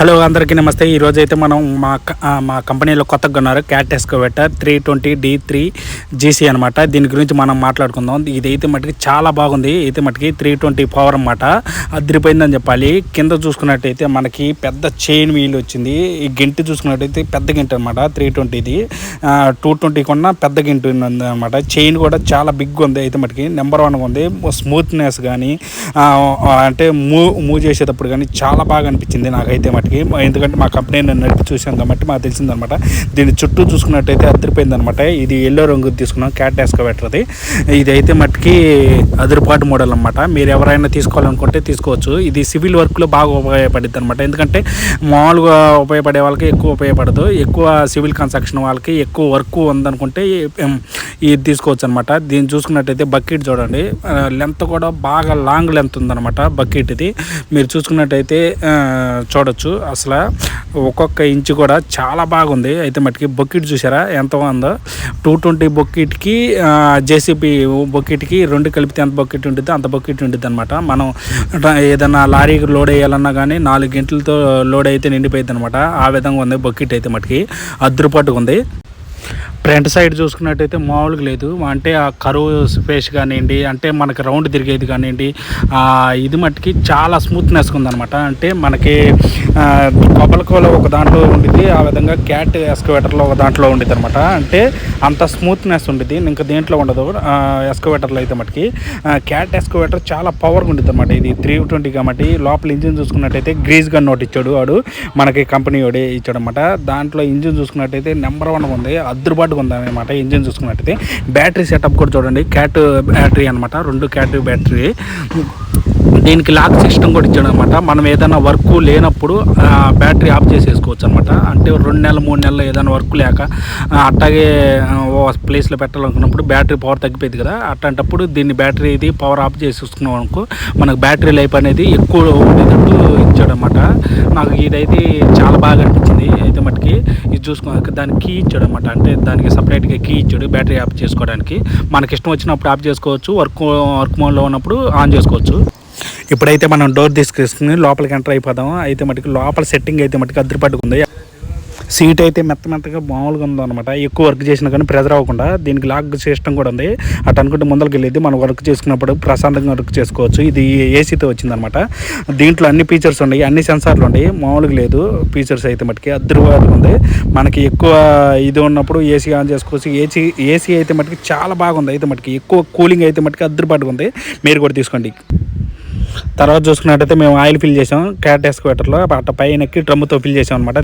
Hello అందరికీ నమస్తే. ఈరోజు అయితే మనం మా కంపెనీలో కొత్తగా ఉన్నారు క్యాట్ ఎస్కవేటర్ 320D3 GC అనమాట. దీని గురించి మనం మాట్లాడుకుందాం. ఇదైతే మటుకి చాలా బాగుంది. అయితే మటుకి 320 పవర్ అనమాట. అదిరిపోయిందని చెప్పాలి. కింద చూసుకున్నట్టయితే మనకి పెద్ద చైన్ వీల్ వచ్చింది. ఈ గింటి చూసుకున్నట్టయితే పెద్ద గింటి అనమాట. 320ది 220 కొన్నా పెద్ద గింటి ఉంది అనమాట. చైన్ కూడా చాలా బిగ్ ఉంది. అయితే మటుకి నెంబర్ 1 ఉంది. స్మూత్నెస్ కానీ అంటే మూవ్ చేసేటప్పుడు కానీ చాలా బాగా అనిపించింది నాకైతే మటుకి. ఎందుకంటే మా కంపెనీ నేను నడిపి చూసాను కాబట్టి మాకు తెలిసిందనమాట. దీని చుట్టూ చూసుకున్నట్టయితే అదిరిపోయింది అనమాట. ఇది ఎల్లో రంగు తీసుకున్నాం క్యాట్ ఎస్కవేటర్ది. ఇది అయితే మటుకి అదిరిపాటు మోడల్ అనమాట. మీరు ఎవరైనా తీసుకోవాలనుకుంటే తీసుకోవచ్చు. ఇది సివిల్ వర్క్లో బాగా ఉపయోగపడుద్ది అనమాట. ఎందుకంటే మామూలుగా ఉపయోగపడే వాళ్ళకి ఎక్కువ ఉపయోగపడదు. ఎక్కువ సివిల్ కన్స్ట్రక్షన్ వాళ్ళకి ఎక్కువ వర్క్ ఉందనుకుంటే ఇది తీసుకోవచ్చు అనమాట. దీన్ని చూసుకున్నట్టయితే బకెట్ చూడండి, లెంత్ కూడా బాగా లాంగ్ లెంత్ ఉందన్నమాట బకెట్. ఇది మీరు చూసుకున్నట్టయితే చూడొచ్చు. అసలు ఒక్కొక్క ఇంచు కూడా చాలా బాగుంది. అయితే మటుకి బకెట్ చూసారా ఎంత ఉందో. 220 బకెట్కి జేసీబీ బకెట్కి రెండు కలిపితే ఎంత బకెట్ ఉంటుంది అంత బకెట్ ఉంటుంది అనమాట. మనం ఏదైనా లారీకి లోడ్ వేయాలన్నా కానీ 4 గంటలతో లోడ్ అయితే నిండిపోయింది అనమాట. ఆ విధంగా ఉంది బకెట్ అయితే మటుకి అద్దురుపాటుగా ఉంది. ఫ్రంట్ సైడ్ చూసుకున్నట్టయితే మామూలుగా లేదు. అంటే ఆ కరువు స్పేస్ కానివ్వండి, అంటే మనకి రౌండ్ తిరిగేది కానివ్వండి, ఇది మట్టుకి చాలా స్మూత్నెస్గా ఉందన్నమాట. అంటే మనకి కొబ్బరికోలో ఒక దాంట్లో ఉండిద్ది, ఆ విధంగా క్యాట్ ఎస్కవేటర్లో ఒక దాంట్లో ఉండిద్ది అనమాట. అంటే అంత స్మూత్నెస్ ఉండిద్ది, ఇంకా దేంట్లో ఉండదు ఎస్కవేటర్లో అయితే మట్టుకి. క్యాట్ ఎస్కవేటర్ చాలా పవర్గా ఉండిద్ది అనమాట. ఇది 320 కాబట్టి లోపల ఇంజిన్ చూసుకున్నట్టయితే గ్రీజ్ గన్ నోట్ ఇచ్చాడు వాడు, మనకి కంపెనీ వాడే ఇచ్చాడు అనమాట. దాంట్లో ఇంజిన్ చూసుకున్నట్టయితే నెంబర్ 1 ఉంది, అద్దురుబాటుగా ఉందన్నమాట. ఇంజిన్ చూసుకున్నట్టయితే బ్యాటరీ సెటప్ కూడా చూడండి, క్యాట్ బ్యాటరీ అనమాట. 2 క్యాట్ బ్యాటరీ. దీనికి లాక్ సిస్టమ్ కూడా ఇచ్చాడు అనమాట. మనం ఏదైనా వర్క్ లేనప్పుడు బ్యాటరీ ఆఫ్ చేసేసుకోవచ్చు అనమాట. అంటే 2 నెలలు 3 నెలలు ఏదైనా వర్క్ లేక అట్టాగే ఓ ప్లేస్లో పెట్టాలనుకున్నప్పుడు బ్యాటరీ పవర్ తగ్గిపోయింది కదా, అట్లాంటప్పుడు దీన్ని బ్యాటరీ ఇది పవర్ ఆఫ్ చేసేసుకున్నాం అనుకో మనకు బ్యాటరీ లైఫ్ అనేది ఎక్కువ ఉండేటట్టు ఇచ్చాడు అనమాట. నాకు ఇదైతే చాలా బాగా అనిపించింది. అయితే మటుకి ఇది చూసుకో దానికి కీ ఇచ్చాడు అనమాట. అంటే దానికి సపరేట్గా కీ ఇచ్చాడు బ్యాటరీ ఆఫ్ చేసుకోవడానికి. మనకి ఇష్టం వచ్చినప్పుడు ఆఫ్ చేసుకోవచ్చు, వర్క్ మోడ్లో ఉన్నప్పుడు ఆన్ చేసుకోవచ్చు. ఇప్పుడైతే మనం డోర్ తీసుకుని లోపలికి ఎంటర్ అయిపోదాం. అయితే మటుకు లోపల సెట్టింగ్ అయితే మటుకు అదిరిపట్టుకు ఉంది. సీట్ అయితే మెత్తగా మామూలుగా ఉందన్నమాట. ఎక్కువ వర్క్ చేసినా కానీ ప్రెజర్ అవ్వకుండా. దీనికి లాక్ సిస్టమ్ కూడా ఉంది. అటు అనుకుంటే ముందరికి వెళ్ళేది మనం వర్క్ చేసుకున్నప్పుడు ప్రశాంతంగా వర్క్ చేసుకోవచ్చు. ఇది ఏసీతో వచ్చిందనమాట. దీంట్లో అన్ని ఫీచర్స్ ఉన్నాయి, అన్ని సెన్సార్లు ఉన్నాయి, మామూలుగా లేదు. ఫీచర్స్ అయితే మటుకి అద్భుతంగా ఉంది. మనకి ఎక్కువ ఇది ఉన్నప్పుడు ఏసీ ఆన్ చేసుకోవచ్చు. ఏసీ అయితే మటుకి చాలా బాగుంది. అయితే మటుకి ఎక్కువ కూలింగ్ అయితే మటుకి అద్భుతంగా ఉంది. మీరు కూడా తీసుకోండి. తర్వాత చూసుకున్నట్టయితే మేము ఆయిల్ ఫిల్ చేసాం క్యాట్ ఎస్కవేటర్లో. అట్ట పైన ఎక్కి డ్రమ్ముతో ఫిల్ చేసాం అనమాట.